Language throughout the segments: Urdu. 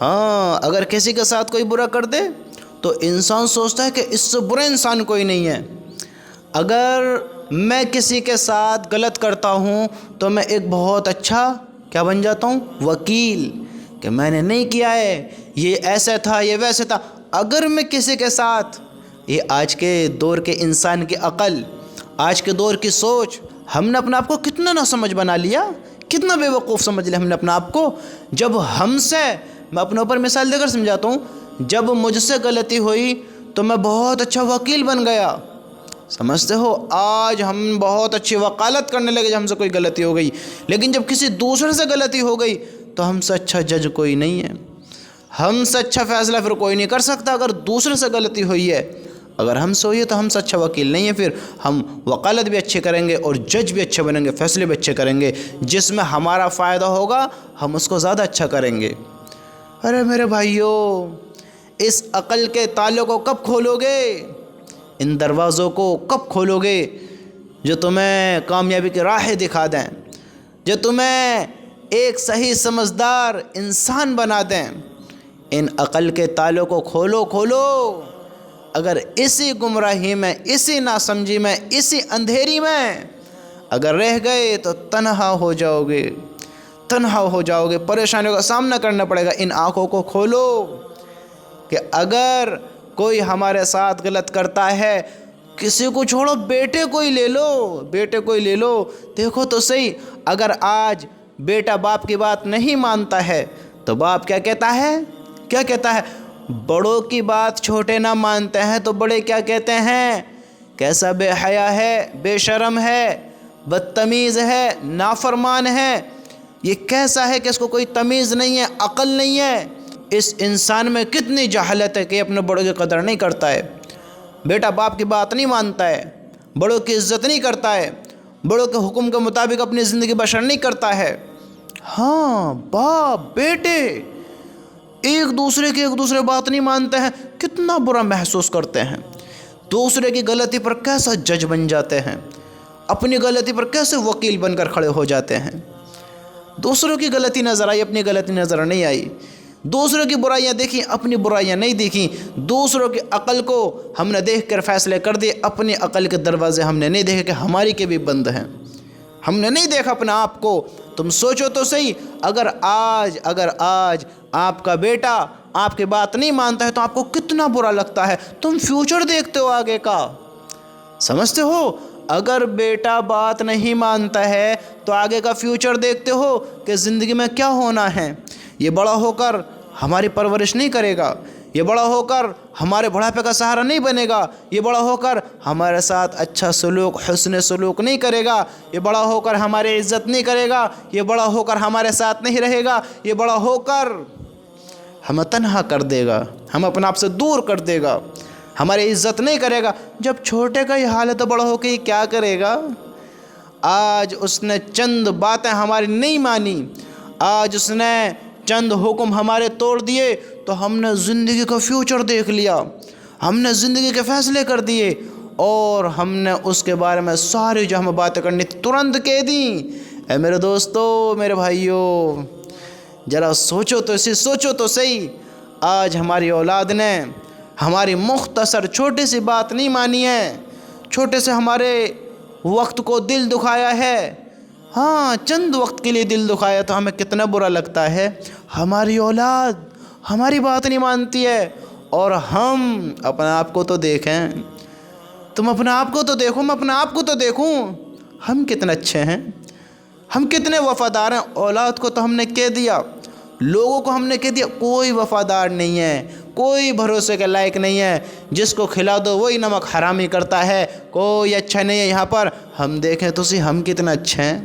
ہاں، اگر کسی کے ساتھ کوئی برا کر دے تو انسان سوچتا ہے کہ اس سے برا انسان کوئی نہیں ہے۔ اگر میں کسی کے ساتھ غلط کرتا ہوں تو میں ایک بہت اچھا کیا بن جاتا ہوں؟ وکیل، کہ میں نے نہیں کیا ہے، یہ ایسا تھا، یہ ویسے تھا۔ اگر میں کسی کے ساتھ، یہ آج کے دور کے انسان کی عقل، آج کے دور کی سوچ، ہم نے اپنے آپ کو کتنا نہ سمجھ بنا لیا، کتنا بے وقوف سمجھ لیا ہم نے اپنے آپ کو۔ جب ہم سے، میں اپنے اوپر مثال دے کر سمجھاتا ہوں، جب مجھ سے غلطی ہوئی تو میں بہت اچھا وکیل بن گیا، سمجھتے ہو؟ آج ہم بہت اچھی وکالت کرنے لگے جب ہم سے کوئی غلطی ہو گئی۔ لیکن جب کسی دوسرے سے غلطی ہو گئی تو ہم سے اچھا جج کوئی نہیں ہے، ہم سے اچھا فیصلہ پھر کوئی نہیں کر سکتا اگر دوسرے سے غلطی ہوئی ہے۔ اگر ہم سے ہوئی ہے تو ہم سے اچھا وکیل نہیں ہے، پھر ہم وکالت بھی اچھے کریں گے اور جج بھی اچھے بنیں گے، فیصلے بھی اچھے کریں گے، جس میں ہمارا فائدہ ہوگا ہم اس کو زیادہ اچھا کریں گے۔ ارے میرے بھائیوں، اس عقل کے تالوں کو کب کھولو گے؟ ان دروازوں کو کب کھولو گے جو تمہیں کامیابی کی راہیں دکھا دیں، جو تمہیں ایک صحیح سمجھدار انسان بنا دیں؟ ان عقل کے تالوں کو کھولو کھولو۔ اگر اسی گمراہی میں، اسی ناسمجھی میں، اسی اندھیری میں اگر رہ گئے تو تنہا ہو جاؤ گے، تنہا ہو جاؤ گے، پریشانیوں کا سامنا کرنا پڑے گا۔ ان آنکھوں کو کھولو کہ اگر کوئی ہمارے ساتھ غلط کرتا ہے، کسی کو چھوڑو، بیٹے کو ہی لے لو، بیٹے کو ہی لے لو، دیکھو تو صحیح، اگر آج بیٹا باپ کی بات نہیں مانتا ہے تو باپ کیا کہتا ہے؟ کیا کہتا ہے؟ بڑوں کی بات چھوٹے نہ مانتے ہیں تو بڑے کیا کہتے ہیں؟ کیسا بے حیا ہے، بے شرم ہے، بدتمیز ہے، نافرمان ہے، یہ کیسا ہے کہ اس کو کوئی تمیز نہیں ہے، عقل نہیں ہے۔ اس انسان میں کتنی جہالت ہے کہ اپنے بڑوں کی قدر نہیں کرتا ہے، بیٹا باپ کی بات نہیں مانتا ہے، بڑوں کی عزت نہیں کرتا ہے، بڑوں کے حکم کے مطابق اپنی زندگی بسر نہیں کرتا ہے۔ ہاں، باپ بیٹے ایک دوسرے بات نہیں مانتے ہیں، کتنا برا محسوس کرتے ہیں، دوسرے کی غلطی پر کیسا جج بن جاتے ہیں، اپنی غلطی پر کیسے وکیل بن کر کھڑے ہو جاتے ہیں۔ دوسروں کی غلطی نظر آئی، اپنی غلطی نظر نہیں آئی، دوسروں کی برائیاں دیکھیں، اپنی برائیاں نہیں دیکھیں، دوسروں کی عقل کو ہم نے دیکھ کر فیصلے کر دیے، اپنی عقل کے دروازے ہم نے نہیں دیکھے کہ ہماری کے بھی بند ہیں، ہم نے نہیں دیکھا اپنے آپ کو۔ تم سوچو تو صحیح، اگر آج آپ کا بیٹا آپ کی بات نہیں مانتا ہے تو آپ کو کتنا برا لگتا ہے، تم فیوچر دیکھتے ہو آگے کا، سمجھتے ہو؟ اگر بیٹا بات نہیں مانتا ہے تو آگے کا فیوچر دیکھتے ہو کہ زندگی میں کیا ہونا ہے، یہ بڑا ہو کر ہماری پرورش نہیں کرے گا، یہ بڑا ہو کر ہمارے بڑھاپے کا سہارا نہیں بنے گا، یہ بڑا ہو کر ہمارے ساتھ اچھا سلوک، حسن سلوک نہیں کرے گا، یہ بڑا ہو کر ہماری عزت نہیں کرے گا، یہ بڑا ہو کر ہمارے ساتھ نہیں رہے گا، یہ بڑا ہو کر ہمیں تنہا کر دے گا، ہم اپنے آپ سے دور کر دے گا، ہماری عزت نہیں کرے گا۔ جب چھوٹے کا یہ حال ہے تو بڑا ہو کے یہ کیا کرے گا؟ آج اس نے چند باتیں ہماری نہیں مانی، آج اس نے چند حکم ہمارے توڑ دیے تو ہم نے زندگی کا فیوچر دیکھ لیا، ہم نے زندگی کے فیصلے کر دیے اور ہم نے اس کے بارے میں ساری جو ہمیں باتیں کرنی تھی ترنت کہہ دیں۔ اے میرے دوستو، میرے بھائیوں، ذرا سوچو تو صحیح، آج ہماری اولاد نے ہماری مختصر چھوٹی سی بات نہیں مانی ہے، چھوٹے سے ہمارے وقت کو دل دکھایا ہے، ہاں چند وقت کے لیے دل دکھایا تو ہمیں کتنا برا لگتا ہے۔ ہماری اولاد ہماری بات نہیں مانتی ہے اور ہم اپنے آپ کو تو دیکھیں، تم اپنے آپ کو تو دیکھو، میں اپنے آپ کو تو دیکھوں، ہم کتنے اچھے ہیں، ہم کتنے وفادار ہیں۔ اولاد کو تو ہم نے کہہ دیا، لوگوں کو ہم نے کہہ دیا، کوئی وفادار نہیں ہے، کوئی بھروسے کے لائق نہیں ہے، جس کو کھلا دو وہی نمک حرامی کرتا ہے، کوئی اچھا نہیں ہے یہاں پر۔ ہم دیکھیں تو صحیح، ہم کتنے اچھے ہیں،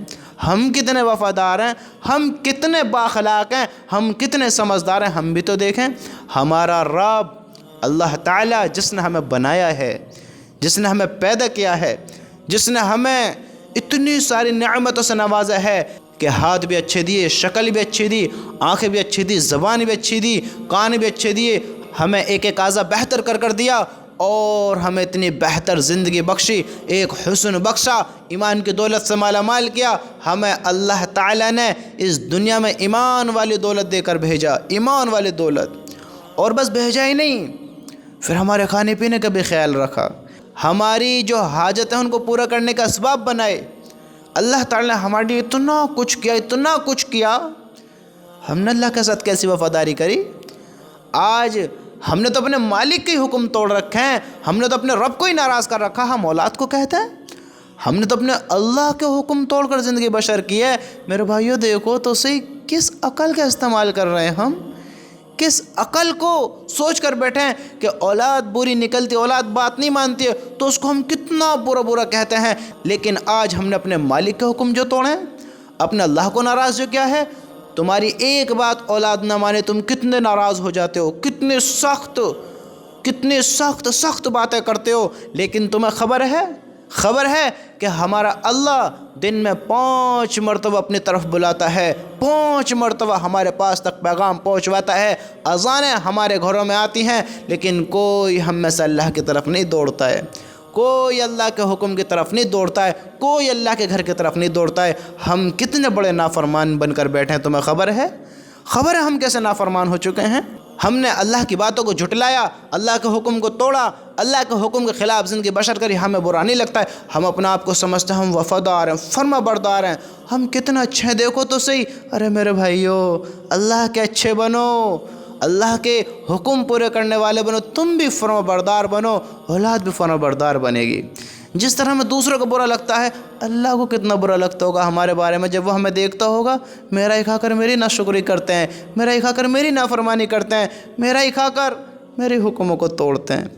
ہم کتنے وفادار ہیں، ہم کتنے بااخلاق ہیں، ہم کتنے سمجھدار ہیں، ہم بھی تو دیکھیں۔ ہمارا رب اللہ تعالیٰ جس نے ہمیں بنایا ہے، جس نے ہمیں پیدا کیا ہے، جس نے ہمیں اتنی ساری نعمتوں سے نوازا ہے کہ ہاتھ بھی اچھے دیے، شکل بھی اچھی دی، آنکھیں بھی اچھی دی، زبان بھی اچھی دی، کان بھی اچھے دیے، ہمیں ایک ایک اعضا بہتر کر دیا، اور ہمیں اتنی بہتر زندگی بخشی، ایک حسن بخشا، ایمان کی دولت سے مالا مال کیا، ہمیں اللہ تعالیٰ نے اس دنیا میں ایمان والی دولت دے کر بھیجا، ایمان والی دولت، اور بس بھیجا ہی نہیں، پھر ہمارے کھانے پینے کا بھی خیال رکھا، ہماری جو حاجت ہیں ان کو پورا کرنے کا اسباب بنائے۔ اللہ تعالیٰ نے ہمارے لیے اتنا کچھ کیا، اتنا کچھ کیا، ہم نے اللہ کے ساتھ کیسی وفاداری کری؟ آج ہم نے تو اپنے مالک کے حکم توڑ رکھے ہیں، ہم نے تو اپنے رب کو ہی ناراض کر رکھا، ہم اولاد کو کہتے ہیں؟ ہم نے تو اپنے اللہ کے حکم توڑ کر زندگی بشر کی ہے۔ میرے بھائیو دیکھو تو صحیح، کس عقل کا استعمال کر رہے ہیں ہم؟ کس عقل کو سوچ کر بیٹھے ہیں کہ اولاد بری نکلتی، اولاد بات نہیں مانتی ہے تو اس کو ہم کتنا برا کہتے ہیں، لیکن آج ہم نے اپنے مالک کے حکم جو توڑے ہیں، اپنے اللہ کو ناراض جو کیا ہے، تمہاری ایک بات اولاد نہ مانے تم کتنے ناراض ہو جاتے ہو، کتنے سخت باتیں کرتے ہو، لیکن تمہیں خبر ہے کہ ہمارا اللہ دن میں 5 مرتبہ اپنی طرف بلاتا ہے، 5 مرتبہ ہمارے پاس تک پیغام پہنچواتا ہے، اذانیں ہمارے گھروں میں آتی ہیں، لیکن کوئی ہم میں سے اللہ کی طرف نہیں دوڑتا ہے، کوئی اللہ کے حکم کی طرف نہیں دوڑتا ہے، کوئی اللہ کے گھر کی طرف نہیں دوڑتا ہے۔ ہم کتنے بڑے نافرمان بن کر بیٹھے ہیں، تمہیں خبر ہے ہم کیسے نافرمان ہو چکے ہیں؟ ہم نے اللہ کی باتوں کو جھٹلایا، اللہ کے حکم کو توڑا، اللہ کے حکم کے خلاف زندگی بشر کری، ہمیں برا نہیں لگتا ہے، ہم اپنا آپ کو سمجھتے ہیں ہم وفادار ہیں، فرما بردار ہیں، ہم کتنا اچھے ہیں، دیکھو تو صحیح۔ ارے میرے بھائیو، اللہ کے اچھے بنو، اللہ کے حکم پورے کرنے والے بنو، تم بھی فرما بردار بنو، اولاد بھی فرما بردار بنے گی۔ جس طرح ہمیں دوسروں کو برا لگتا ہے، اللہ کو کتنا برا لگتا ہوگا ہمارے بارے میں، جب وہ ہمیں دیکھتا ہوگا میرا ہی کھا کر میری ناشکری کرتے ہیں، میرا ہی کھا کر میری نافرمانی کرتے ہیں، میرا ہی کھا کر میرے حکموں کو توڑتے ہیں۔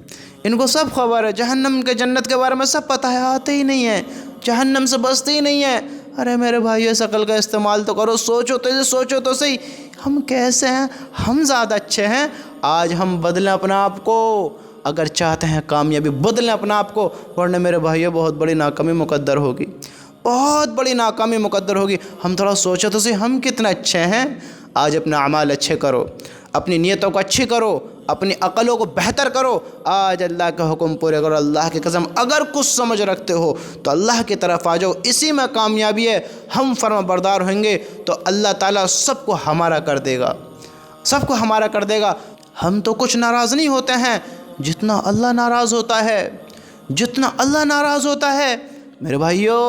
ان کو سب خبر ہے، جہنم کے جنت کے بارے میں سب پتہ ہے، آتے ہی نہیں ہیں، جہنم سے بچتے ہی نہیں ہیں۔ ارے میرے بھائیو، اس عقل کا استعمال تو کرو، سوچو تو صحیح، ہم کیسے ہیں؟ ہم زیادہ اچھے ہیں؟ آج ہم بدلیں اپنا آپ کو، اگر چاہتے ہیں کامیابی بدلیں اپنا آپ کو، ورنہ میرے بھائیو بہت بڑی ناکامی مقدر ہوگی، بہت بڑی ناکامی مقدر ہوگی۔ ہم تھوڑا سوچو تو صحیح، ہم کتنے اچھے ہیں؟ آج اپنے اعمال اچھے کرو، اپنی نیتوں کو اچھی کرو، اپنی عقلوں کو بہتر کرو، آج اللہ کے حکم پورے کرو۔ اللہ کی قسم، اگر کچھ سمجھ رکھتے ہو تو اللہ کی طرف آ جاؤ، اسی میں کامیابی ہے۔ ہم فرما بردار ہوئیں گے تو اللہ تعالیٰ سب کو ہمارا کر دے گا، سب کو ہمارا کر دے گا۔ ہم تو کچھ ناراض نہیں ہوتے ہیں جتنا اللہ ناراض ہوتا ہے، جتنا اللہ ناراض ہوتا ہے۔ میرے بھائیو،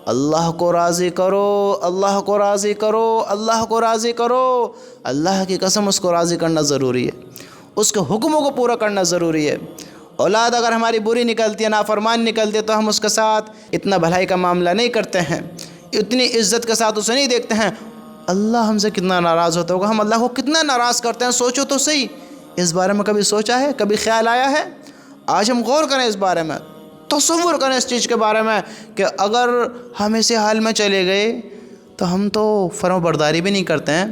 اللہ کو راضی کرو، اللہ کو راضی کرو، اللہ کو راضی کرو۔ اللہ کی قسم، اس کو راضی کرنا ضروری ہے، اس کے حکموں کو پورا کرنا ضروری ہے۔ اولاد اگر ہماری بری نکلتی ہے، نافرمان نکلتی ہے، تو ہم اس کے ساتھ اتنا بھلائی کا معاملہ نہیں کرتے ہیں، اتنی عزت کے ساتھ اسے نہیں دیکھتے ہیں۔ اللہ ہم سے کتنا ناراض ہوتا ہوگا، ہم اللہ کو کتنا ناراض کرتے ہیں، سوچو تو صحیح۔ اس بارے میں کبھی سوچا ہے؟ کبھی خیال آیا ہے؟ آج ہم غور کریں اس بارے میں، تصور کریں اس چیز کے بارے میں کہ اگر ہم اسی حال میں چلے گئے تو ہم تو فرما برداری بھی نہیں کرتے ہیں،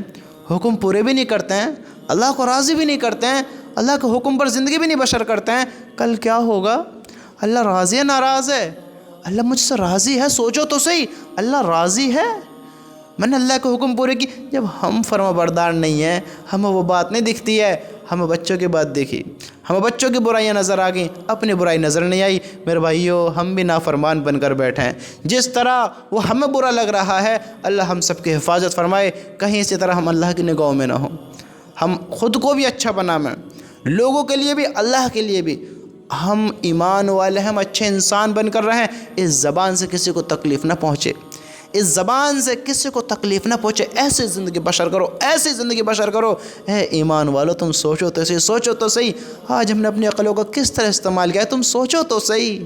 حکم پورے بھی نہیں کرتے ہیں، اللہ کو راضی بھی نہیں کرتے ہیں، اللہ کے حکم پر زندگی بھی نہیں بشر کرتے ہیں۔ کل کیا ہوگا؟ اللہ راضی ہے ناراض ہے؟ اللہ مجھ سے راضی ہے، سوچو تو صحیح، اللہ راضی ہے؟ میں نے اللہ کے حکم پورے کی۔ جب ہم فرما بردار نہیں ہیں، ہمیں وہ بات نہیں دکھتی ہے، ہمیں بچوں کی بات دیکھی، ہمیں بچوں کی برائیاں نظر آ گئیں، اپنی برائی نظر نہیں آئی۔ میرے بھائیو، ہم بھی نافرمان بن کر بیٹھے ہیں، جس طرح وہ ہمیں برا لگ رہا ہے، اللہ ہم سب کی حفاظت فرمائے، کہیں اسی طرح ہم اللہ کی نگاہوں میں نہ ہوں۔ ہم خود کو بھی اچھا بنائیں، لوگوں کے لیے بھی، اللہ کے لیے بھی۔ ہم ایمان والے ہیں، ہم اچھے انسان بن کر رہیں، اس زبان سے کسی کو تکلیف نہ پہنچے، اس زبان سے کسی کو تکلیف نہ پہنچے، ایسی زندگی بشر کرو، ایسی زندگی بشر کرو۔ اے ایمان والو، تم سوچو تو صحیح، سوچو تو صحیح، آج ہم نے اپنی عقلوں کو کس طرح استعمال کیا ہے، تم سوچو تو صحیح۔